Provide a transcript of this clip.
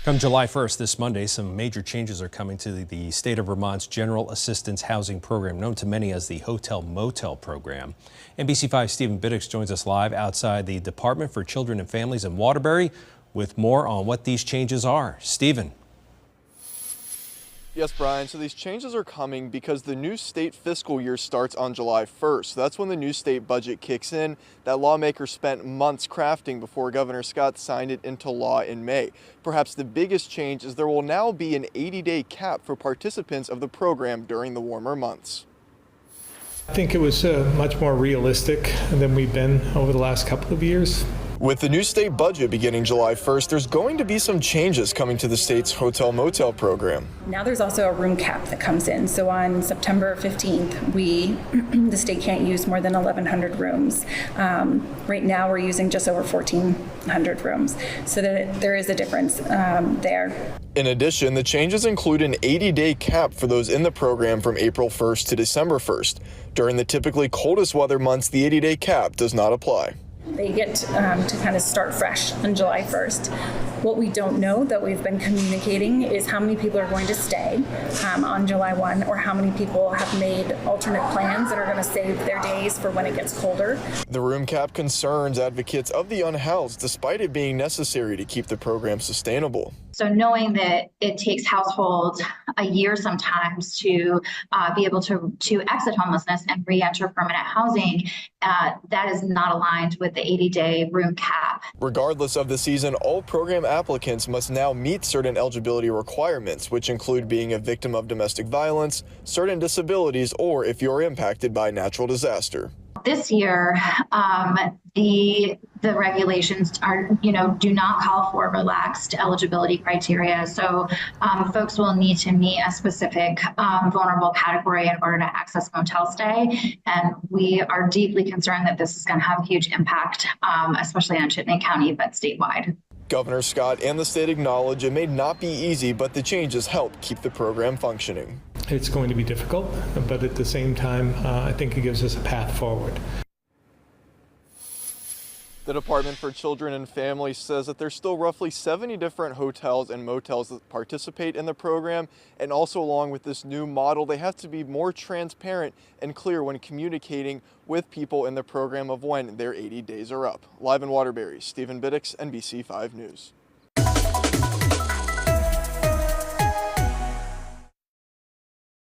Come July 1st, this Monday, some major changes are coming to the state of Vermont's General Assistance Housing Program, known to many as the Hotel Motel Program. NBC5's Stephen Biddix joins us live outside the Department for Children and Families in Waterbury with more on what these changes are. Stephen. Yes, Brian. So these changes are coming because the new state fiscal year starts on July 1st. That's when the new state budget kicks in that lawmakers spent months crafting before Governor Scott signed it into law in May. Perhaps the biggest change is there will now be an 80-day cap for participants of the program during the warmer months. I think it was much more realistic than we've been over the last couple of years. With the new state budget beginning July 1st, there's going to be some changes coming to the state's Hotel Motel program. Now there's also a room cap that comes in. So on September 15th, the state can't use more than 1,100 rooms. Right now we're using just over 1,400 rooms. So there is a difference there. In addition, the changes include an 80-day cap for those in the program from April 1st to December 1st. During the typically coldest weather months, the 80-day cap does not apply. They get to kind of start fresh on July 1st. What we don't know that we've been communicating is how many people are going to stay on July 1 or how many people have made alternate plans that are going to save their days for when it gets colder. The room cap concerns advocates of the unhoused despite it being necessary to keep the program sustainable. So knowing that it takes households a year sometimes to be able to exit homelessness and re-enter permanent housing, that is not aligned with the 80-day room cap. Regardless of the season, all program applicants must now meet certain eligibility requirements, which include being a victim of domestic violence, certain disabilities, or if you're impacted by natural disaster. This year, the regulations do not call for relaxed eligibility criteria. So folks will need to meet a specific vulnerable category in order to access motel stay. And we are deeply concerned that this is going to have a huge impact, especially on Chittenden County, but statewide. Governor Scott and the state acknowledge it may not be easy, but the changes help keep the program functioning. It's going to be difficult, but at the same time, I think it gives us a path forward. The Department for Children and Families says that there's still roughly 70 different hotels and motels that participate in the program, and also along with this new model, they have to be more transparent and clear when communicating with people in the program of when their 80 days are up. Live in Waterbury, Stephen Biddix, NBC5 News.